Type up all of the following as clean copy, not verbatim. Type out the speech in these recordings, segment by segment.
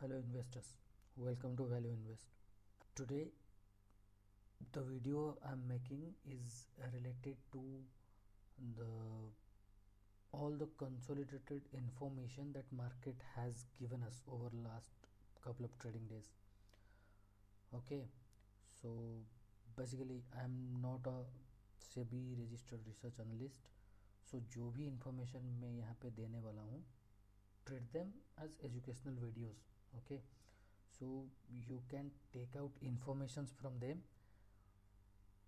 Hello investors, welcome to Value Invest. Today the video I'm making is related to the all the consolidated information that market has given us over last couple of trading days. Okay, so basically I'm not a SEBI registered research analyst, so जो भी information मैं यहाँ पे देने वाला हूँ, treat them as educational videos. Okay, so you can take out informations from them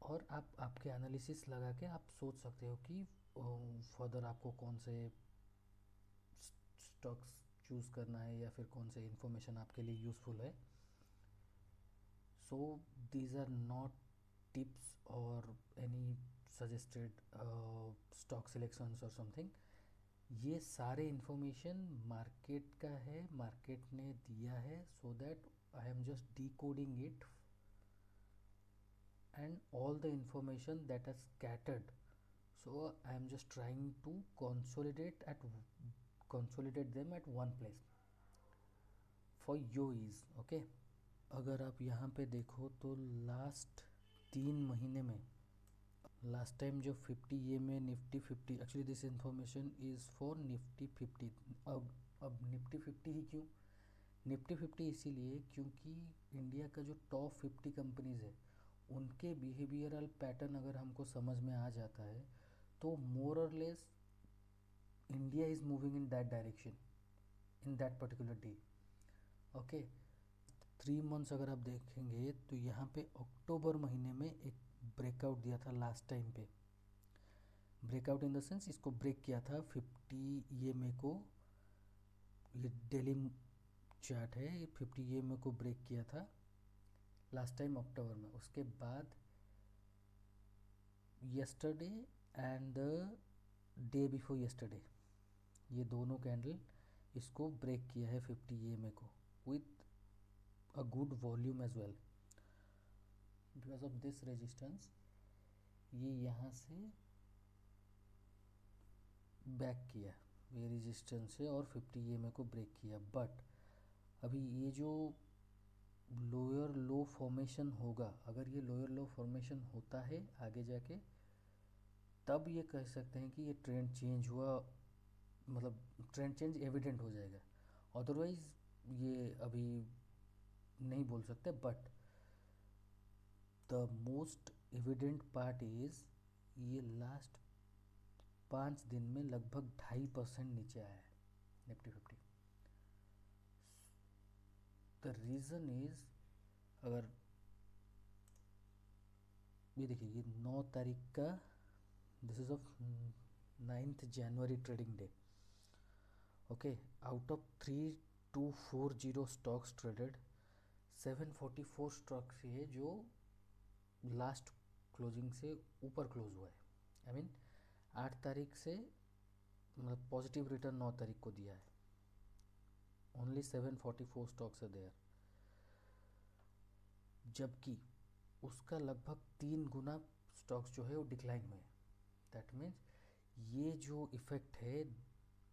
और आप आपके एनालिसिस लगा के आप सोच सकते हो कि फर्दर आपको कौन से स्टॉक्स चूज़ करना है या फिर कौन से इंफॉर्मेशन आपके लिए यूज़फुल है. So these are not tips और एनी सजेस्टेड स्टॉक सिलेक्शंस और समथिंग. ये सारे इंफॉर्मेशन मार्केट का है, मार्केट ने दिया है, so that I am just decoding it and all the information that are scattered, so I am just trying to consolidate them at one place for your ease. Okay, अगर आप यहाँ पे देखो तो लास्ट 3 महीने में लास्ट टाइम जो 50 ये में Nifty 50, actually this information is for Nifty 50. अब निफ्टी 50 ही क्यों? निफ्टी 50 इसीलिए क्योंकि इंडिया का जो टॉप 50 कंपनीज़ है उनके बिहेवियरल पैटर्न अगर हमको समझ में आ जाता है तो मोर और less India is moving in that direction in that particular day. Okay, 3 months अगर आप देखेंगे तो यहाँ पे अक्टूबर महीने में एक ब्रेकआउट दिया था लास्ट टाइम पे. ब्रेकआउट इन द सेंस इसको ब्रेक किया था 50 ये मे को, ये डेली चार्ट है, 50 ये मे को ब्रेक किया था लास्ट टाइम अक्टूबर में. उसके बाद yesterday and the day before yesterday ये दोनों कैंडल इसको ब्रेक किया है 50 EMA को with a good volume as well. Because of this resistance ये यहाँ से बैक किया, ये रेजिस्टेंस है और 50 EMA को ब्रेक किया. बट अभी ये जो लोअर लो फॉर्मेशन होगा, अगर ये लोअर लो फॉर्मेशन होता है आगे जाके, तब ये कह सकते हैं कि ये ट्रेंड चेंज हुआ, मतलब ट्रेंड चेंज एविडेंट हो जाएगा. अदरवाइज ये अभी नहीं बोल सकते. But the most evident part is ये लास्ट 5 दिन में लगभग 2.5% नीचे आया है निफ्टी 50. द रीज़न इज, अगर ये देखिए ये 9 तारीख का, this is of 9th January trading day. Okay, out of 3240 stocks traded, 744 stocks है जो लास्ट क्लोजिंग से ऊपर क्लोज हुआ है. आई मीन 8 तारीख से, मतलब पॉजिटिव रिटर्न 9 तारीख को दिया है. ओनली 744 स्टॉक्स है देयर, जबकि उसका लगभग 3 गुना स्टॉक्स जो है वो डिक्लाइन में है. दैट मीन्स ये जो इफेक्ट है,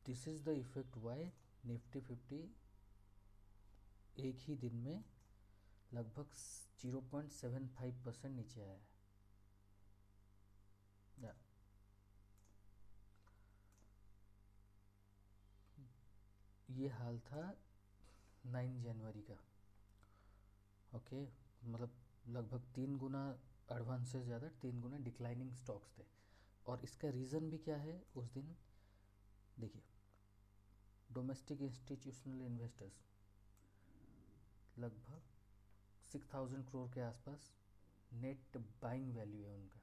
this is the effect why Nifty 50 एक ही दिन में लगभग 0.75% नीचे आया है. या ये हाल था 9 जनवरी का. ओके, मतलब लगभग 3 गुना एडवांस से ज़्यादा 3 गुना डिक्लाइनिंग स्टॉक्स थे. और इसका रीज़न भी क्या है उस दिन देखिए, डोमेस्टिक इंस्टीट्यूशनल इन्वेस्टर्स लगभग 6000 करोड़ के आसपास नेट बाइंग वैल्यू है उनका.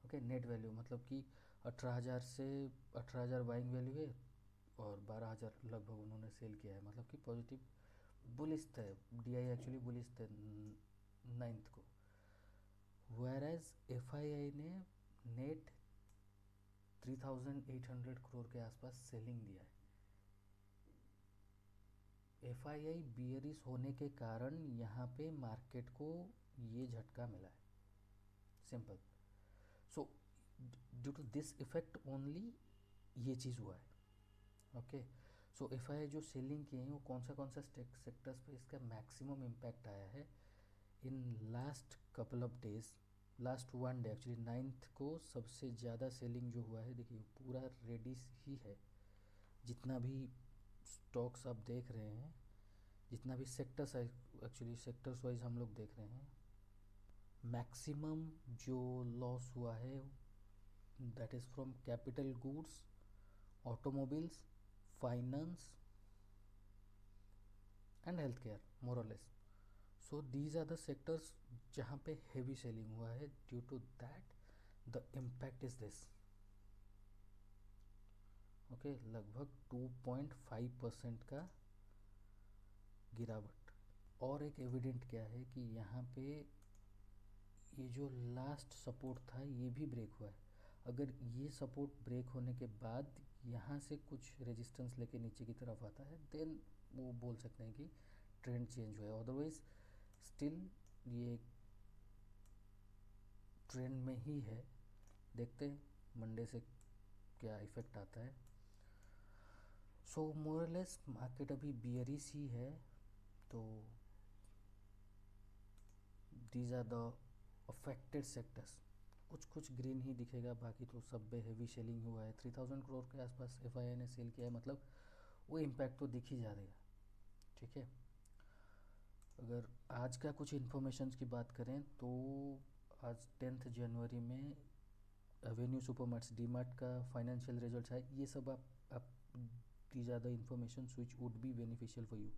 ओके, नेट वैल्यू मतलब कि 18,000 से 18,000 बाइंग वैल्यू है और 12,000 लगभग उन्होंने सेल किया है. मतलब कि पॉजिटिव बुलिश थे, DI एक्चुअली बुलिश थे 9th को. वेयरएज FII ने नेट 3,800 करोड़ के आसपास सेलिंग दिया है. FII बियरिश होने के कारण यहाँ पे मार्केट को ये झटका मिला है, simple. So due to this effect only ये चीज़ हुआ है. ओके, सो एफआईआई जो सेलिंग किए हैं वो कौन सा सेक्टर्स पे इसका मैक्सिमम इम्पैक्ट आया है in last couple of days, last one day actually 9th को सबसे ज़्यादा सेलिंग जो हुआ है, देखिए पूरा रेडी ही है। जितना भी स्टॉक्स आप देख रहे हैं, जितना भी सेक्टर्स है, एक्चुअली सेक्टर्स वाइज हम लोग देख रहे हैं, मैक्सिमम जो लॉस हुआ है that is from capital goods, automobiles, finance and health care more और less. So these are the sectors जहाँ पे हेवी सेलिंग हुआ है। Due to that the impact is this, okay, लगभग 2.5% का गिरावट। और एक एविडेंट क्या है कि यहाँ पे ये जो लास्ट सपोर्ट था ये भी ब्रेक हुआ है। अगर ये सपोर्ट ब्रेक होने के बाद यहाँ से कुछ रेजिस्टेंस लेके नीचे की तरफ आता है देन वो बोल सकते हैं कि ट्रेंड चेंज हुआ है। अदरवाइज स्टिल ये ट्रेंड में ही है। देखते हैं मंडे से क्या इफेक्ट आता है। सो मोरलेस मार्केट अभी बियरिश ही है। तो these are the affected sectors. कुछ ग्रीन ही दिखेगा, बाकी तो सब पे हेवी सेलिंग हुआ है। 3000 करोड़ के आसपास एफआईआई ने सेल किया है, मतलब वो इम्पैक्ट तो दिख ही जा रहा है। ठीक है, अगर आज का कुछ इन्फॉर्मेशन की बात करें तो आज 10th जनवरी में एवेन्यू सुपरमार्ट्स, डी मार्ट का फाइनेंशियल रिजल्ट्स है। ये सब आप these are the information which would be beneficial for you.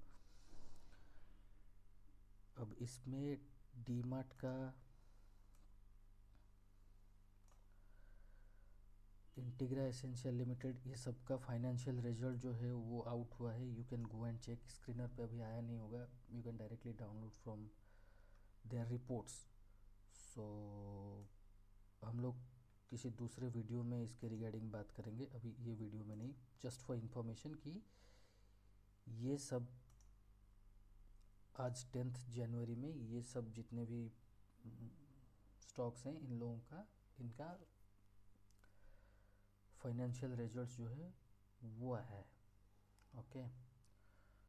अब इसमें डी मार्ट का इंटीग्रा एसेंशियल लिमिटेड ये सब का फाइनेंशियल रिजल्ट जो है वो आउट हुआ है। You can go and check, screener पे अभी आया नहीं होगा, you can directly download from there reports. So हम लोग किसी दूसरे वीडियो में इसके रिगार्डिंग बात करेंगे, अभी ये वीडियो में नहीं। जस्ट फॉर इंफॉर्मेशन कि ये सब आज 10th जनवरी में ये सब जितने भी स्टॉक्स हैं इन लोगों का, इनका फाइनेंशियल रिजल्ट्स जो है वो आया है। ओके।